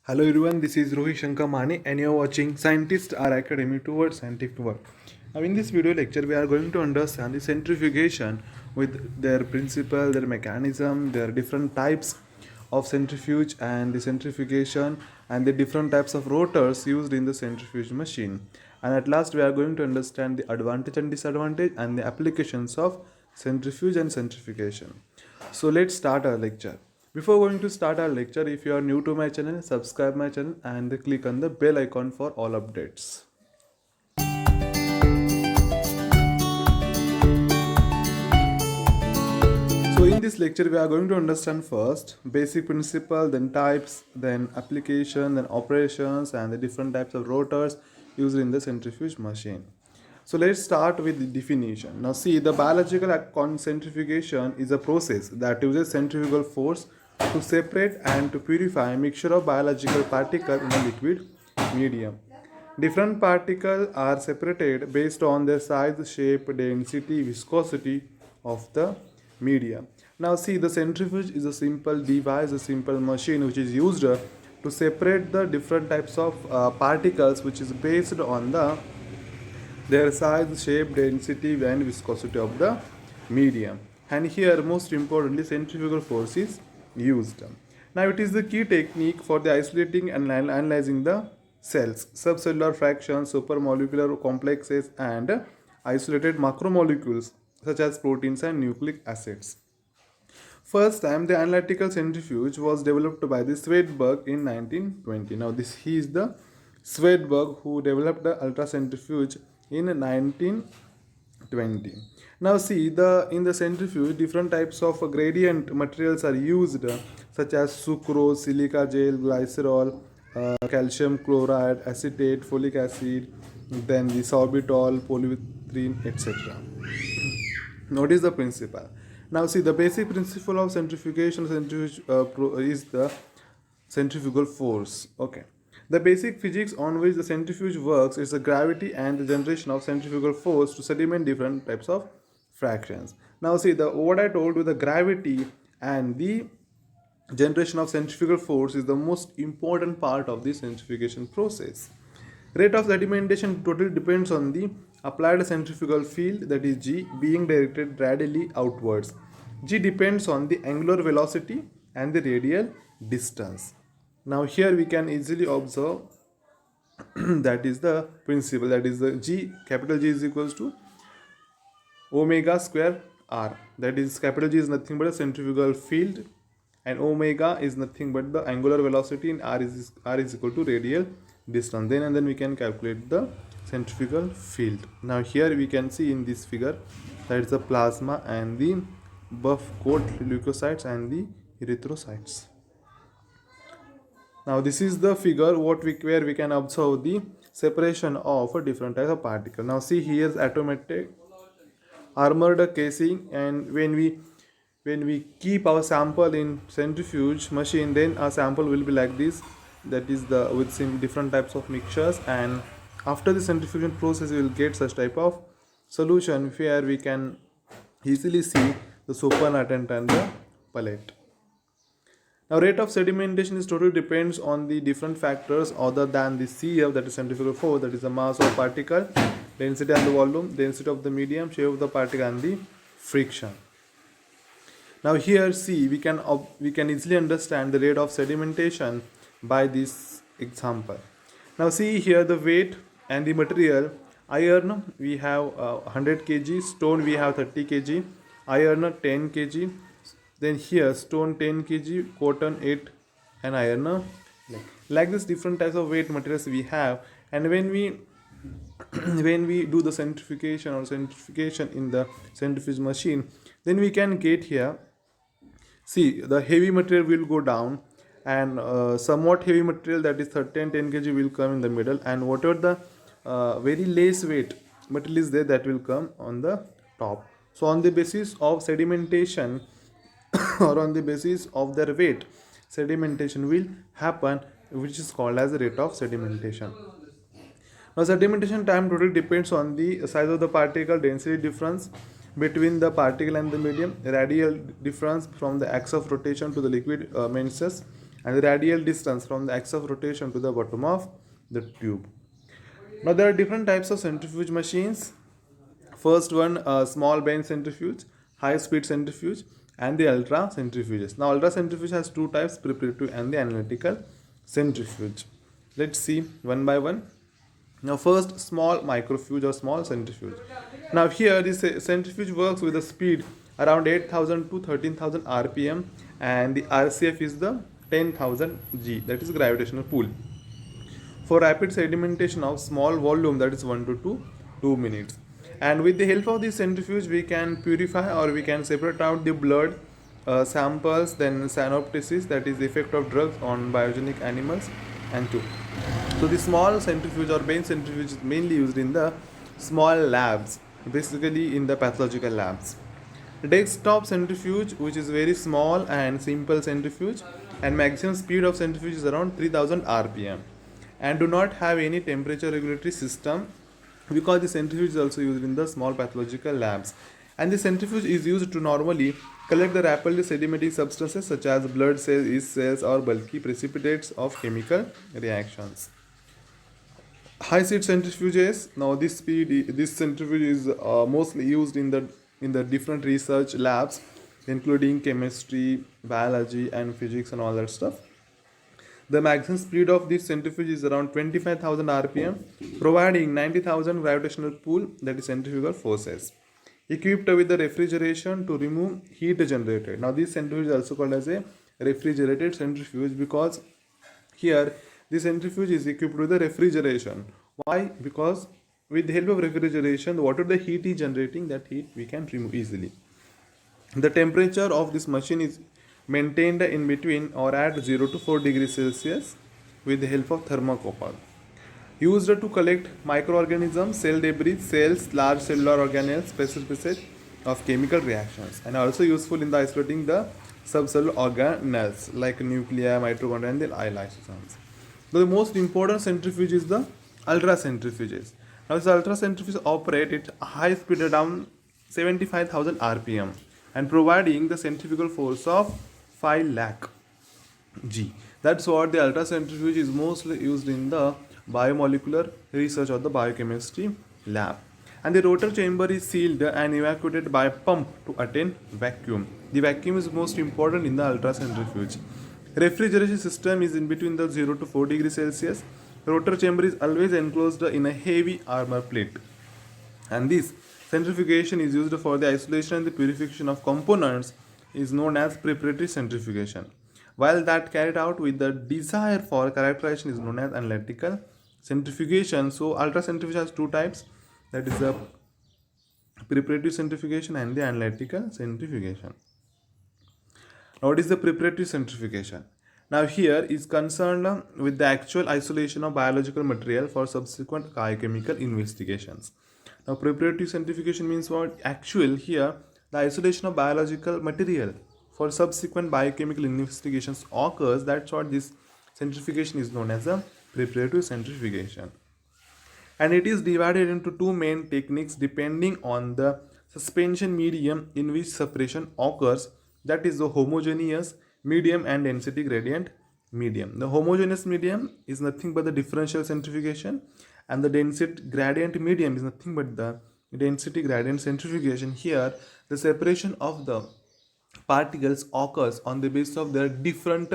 Hello everyone, this is Rohit Shankar Mane and you are watching Scientists Are Academy Towards Scientific Work. Now in this video lecture we are going to understand the centrifugation with their principle, their mechanism, their different types of centrifuge and the centrifugation and the different types of rotors used in the centrifuge machine. And at last we are going to understand the advantage and disadvantage and the applications of centrifuge and centrifugation. So let's start our lecture. Before going to start our lecture, if you are new to my channel, subscribe my channel and click on the bell icon for all updates. So in this lecture, we are going to understand first basic principle, then types, then application, then operations, and the different types of rotors used in the centrifuge machine. So let's start with the definition. Now see, the biological centrifugation is a process that uses centrifugal force to separate and to purify a mixture of biological particles in a liquid medium. Different particles are separated based on their size, shape, density, viscosity of the medium. Now see, the centrifuge is a simple device, a simple machine which is used to separate the different types of particles, which is based on their size, shape, density and viscosity of the medium. And here most importantly centrifugal force is used. Now it is the key technique for the isolating and analyzing the cells, subcellular fractions, supermolecular complexes and isolated macromolecules such as proteins and nucleic acids. First time the analytical centrifuge was developed by the Swedberg in 1920. Now he is the Swedberg who developed the ultracentrifuge in 1920. Now see, the in the centrifuge different types of gradient materials are used such as sucrose, silica gel, glycerol, calcium chloride, acetate, folic acid, then the sorbitol, polyethylene, etc. What is the principle? Now see, the basic principle of centrifugation is the centrifugal force. Okay. The basic physics on which the centrifuge works is the gravity and the generation of centrifugal force to sediment different types of fractions. Now see, the what I told you, the gravity and the generation of centrifugal force is the most important part of the centrifugation process. Rate of sedimentation totally depends on the applied centrifugal field, that is G, being directed radially outwards. G depends on the angular velocity and the radial distance. Now here we can easily observe that is the principle, that is the G, capital G is equals to omega square R. That is, capital G is nothing but a centrifugal field and omega is nothing but the angular velocity and R is equal to radial distance. Then we can calculate the centrifugal field. Now here we can see in this figure that is the plasma and the buff coat leukocytes and the erythrocytes. Now this is the figure where we can observe the separation of a different type of particle. Now see, here is automatic armored casing, and when we keep our sample in centrifuge machine, then our sample will be like this, that is the with some different types of mixtures, and after the centrifugation process we will get such type of solution where we can easily see the supernatant and the pellet. Now rate of sedimentation is totally depends on the different factors other than the CF, that is centrifugal force, that is the mass of particle, density and the volume, density of the medium, shape of the particle and the friction. Now here see, we can easily understand the rate of sedimentation by this example. Now see here the weight and the material. Iron we have 100 kg, stone we have 30 kg, iron 10 kg, then here stone 10 kg, cotton 8 and iron like this different types of weight materials we have. And when we when we do the centrifugation in the centrifuge machine, then we can get here, see, the heavy material will go down and somewhat heavy material, that is 30 and 10 kg, will come in the middle, and whatever the very less weight material is there, that will come on the top. So on the basis of sedimentation or on the basis of their weight, sedimentation will happen, which is called as the rate of sedimentation. Now sedimentation time totally depends on the size of the particle, density difference between the particle and the medium, radial difference from the axis of rotation to the liquid menses, and the radial distance from the axis of rotation to the bottom of the tube. Now there are different types of centrifuge machines. First one, small bench centrifuge, high speed centrifuge, and the ultra centrifuges. Now ultra centrifuge has two types, preparative and the analytical centrifuge. Let's see one by one. Now first, small microfuge or small centrifuge. Now here this centrifuge works with a speed around 8,000 to 13,000 rpm, and the RCF is the 10,000 G, that is gravitational pull, for rapid sedimentation of small volume, that is 1 to 2 minutes. And with the help of this centrifuge we can purify or we can separate out the blood samples, then synopsis, that is the effect of drugs on biogenic animals, and two. So the small centrifuge or bench centrifuge is mainly used in the small labs, basically in the pathological labs. Desktop centrifuge, which is very small and simple centrifuge, and maximum speed of centrifuge is around 3000 rpm, and do not have any temperature regulatory system, because the centrifuge is also used in the small pathological labs. And the centrifuge is used to normally collect the rapidly sedimenting substances such as blood cells, yeast cells, or bulky precipitates of chemical reactions. High speed centrifuges. Now this centrifuge is mostly used in the different research labs, including chemistry, biology, and physics, and all that stuff. The maximum speed of this centrifuge is around 25,000 rpm, providing 90,000 gravitational pull, that is centrifugal forces. Equipped with the refrigeration to remove heat generated. Now this centrifuge is also called as a refrigerated centrifuge, because here the centrifuge is equipped with the refrigeration. Why? Because with the help of refrigeration, whatever the heat is generating, that heat we can remove easily. The temperature of this machine is maintained in between or at 0 to 4 degrees Celsius with the help of thermocouple. Used to collect microorganisms, cell debris, cells, large cellular organelles, specific of chemical reactions, and also useful in the isolating the subcellular organelles like nuclei, mitochondria, and the lysosomes. The most important centrifuge is the ultracentrifuges. Now this ultracentrifuge operate at high speed around 75,000 rpm and providing the centrifugal force of 5 lakh G. That's what the ultracentrifuge is mostly used in the biomolecular research or the biochemistry lab. And the rotor chamber is sealed and evacuated by pump to attain vacuum. The vacuum is most important in the ultracentrifuge. Refrigeration system is in between the 0 to 4 degrees Celsius. Rotor chamber is always enclosed in a heavy armor plate. And this centrifugation is used for the isolation and the purification of components, is known as preparatory centrifugation, while that carried out with the desire for characterization is known as analytical centrifugation. So ultracentrifuge has two types, that is the preparatory centrifugation and the analytical centrifugation. Now what is the preparatory centrifugation? Now here is concerned with the actual isolation of biological material for subsequent biochemical investigations. Now preparatory centrifugation means what? Actual, here the isolation of biological material for subsequent biochemical investigations occurs. That's what this centrifugation is known as a preparatory centrifugation. And it is divided into two main techniques depending on the suspension medium in which separation occurs, that is the homogeneous medium and density gradient medium. The homogeneous medium is nothing but the differential centrifugation, and the density gradient medium is nothing but the density gradient centrifugation. Here the separation of the particles occurs on the basis of their different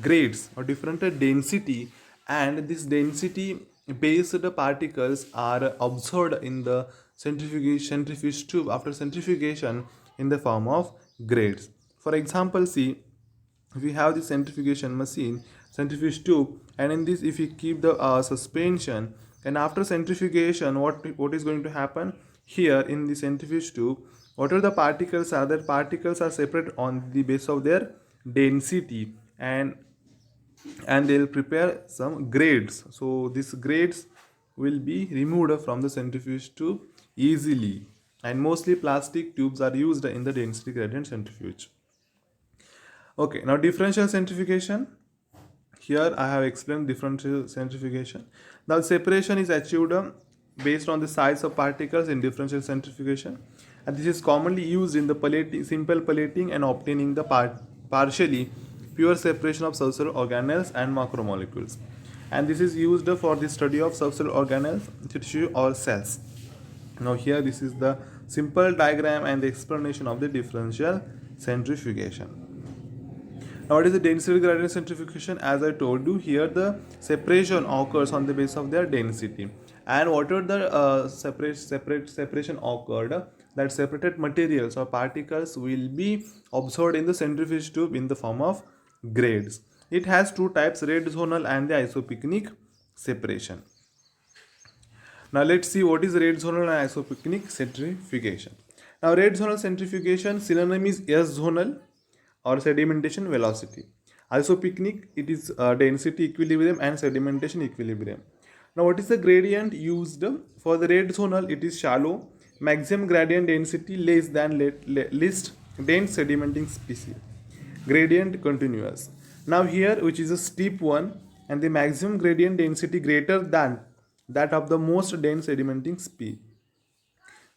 grades or different density, and this density based particles are absorbed in the centrifuge tube after centrifugation in the form of grades. For example, see, we have the centrifugation machine, centrifuge tube, and in this if we keep the suspension, and after centrifugation what is going to happen here in the centrifuge tube, whatever the particles are, that particles are separate on the basis of their density, and they'll prepare some grades. So these grades will be removed from the centrifuge tube easily, and mostly plastic tubes are used in the density gradient centrifuge. Okay, now differential centrifugation. Here I have explained differential centrifugation. Now separation is achieved based on the size of particles in differential centrifugation, and this is commonly used in the simple plating and obtaining the partially pure separation of subcellular organelles and macromolecules. And this is used for the study of subcellular organelles, tissue or cells. Now here this is the simple diagram and the explanation of the differential centrifugation. Now what is the density gradient centrifugation? As I told you, here the separation occurs on the basis of their density. And whatever the separation occurred, that separated materials or particles will be observed in the centrifuge tube in the form of grades. It has two types, red zonal and the isopycnic separation. Now let's see what is red zonal and isopycnic centrifugation. Now red zonal centrifugation synonym is S zonal or sedimentation velocity. Isopycnic, it is density equilibrium and sedimentation equilibrium. Now what is the gradient used? For the red zonal, it is shallow, maximum gradient density less than least dense sedimenting species. Gradient continuous. Now here, which is a steep one, and the maximum gradient density greater than that of the most dense sedimenting species.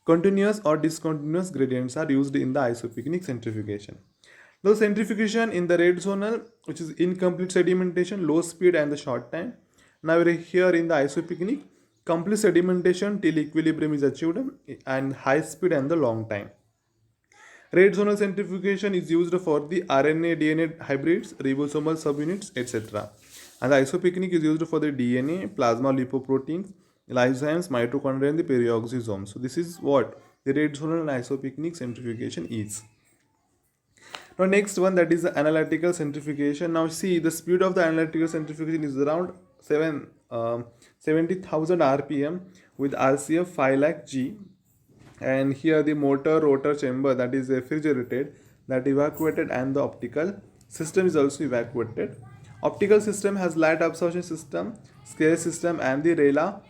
Continuous or discontinuous gradients are used in the isopycnic centrifugation. Now centrifugation in the red zonal, which is incomplete sedimentation, low speed and the short time. Now here in the isopycnic, complete sedimentation till equilibrium is achieved and high speed and the long time. Red zonal centrifugation is used for the RNA DNA hybrids, ribosomal subunits, etc. And the isopycnic is used for the DNA, plasma lipoproteins, lysozymes, mitochondria and the perioxysomes. So this is what the red zonal and isopycnic centrifugation is. Now next one, that is the analytical centrifugation. Now see, the speed of the analytical centrifugation is around 70,000 rpm with RCF 5 lakh G. And here the motor rotor chamber, that is refrigerated, that evacuated, and the optical system is also evacuated. Optical system has light absorption system, scale system and the Rayleigh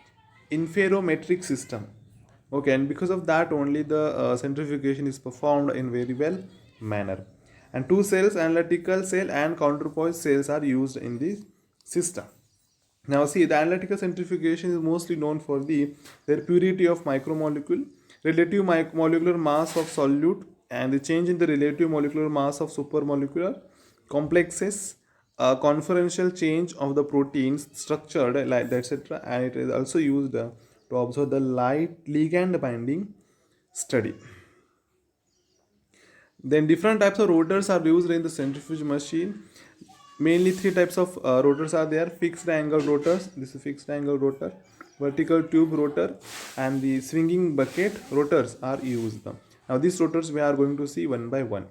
interferometric system. Okay, and because of that only the centrifugation is performed in very well manner. And two cells, analytical cell and counterpoise cells, are used in this system. Now see, the analytical centrifugation is mostly known for their purity of micromolecule, relative molecular mass of solute, and the change in the relative molecular mass of supermolecular complexes, conferential change of the proteins structured like etc. And it is also used to observe the light ligand binding study. Then different types of rotors are used in the centrifuge machine. Mainly three types of rotors are there: fixed angle rotors, this is fixed angle rotor, vertical tube rotor, and the swinging bucket rotors are used. Now these rotors we are going to see one by one.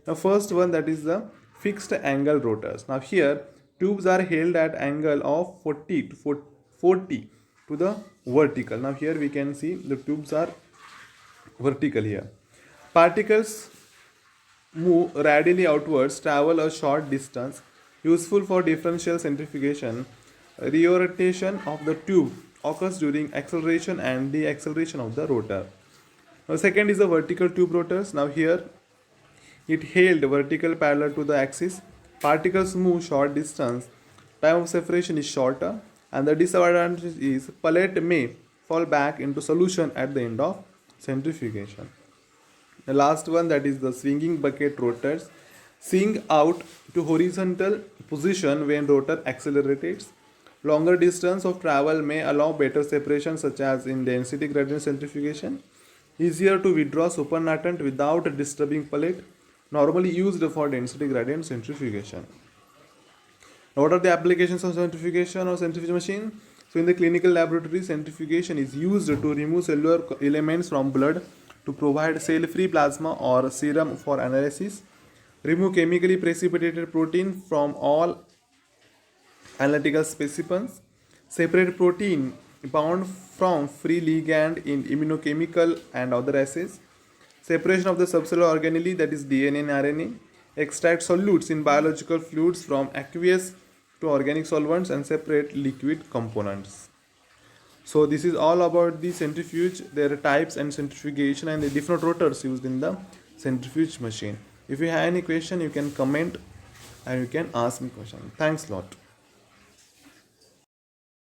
Now first one, that is the fixed angle rotors. Now here tubes are held at angle of 40 to the vertical. Now here we can see the tubes are vertical here. Particles move radially outwards, travel a short distance, useful for differential centrifugation. Reorientation of the tube occurs during acceleration and deceleration of the rotor. Now second is the vertical tube rotors. Now here it held vertical parallel to the axis. Particles move short distance, time of separation is shorter, and the disadvantage is pellet may fall back into solution at the end of centrifugation. The last one, that is the swinging bucket rotors, swing out to horizontal position when rotor accelerates. Longer distance of travel may allow better separation, such as in density gradient centrifugation. Easier to withdraw supernatant without disturbing pellet, normally used for density gradient centrifugation. Now, what are the applications of centrifugation or centrifuge machine? So in the clinical laboratory, centrifugation is used to remove cellular elements from blood, to provide cell-free plasma or serum for analysis, remove chemically precipitated protein from all analytical specimens, separate protein bound from free ligand in immunochemical and other assays, separation of the subcellular organelle, that is DNA and RNA, extract solutes in biological fluids from aqueous to organic solvents, and separate liquid components. So this is all about the centrifuge, their types and centrifugation, and the different rotors used in the centrifuge machine. If you have any question, you can comment and you can ask me question. Thanks a lot.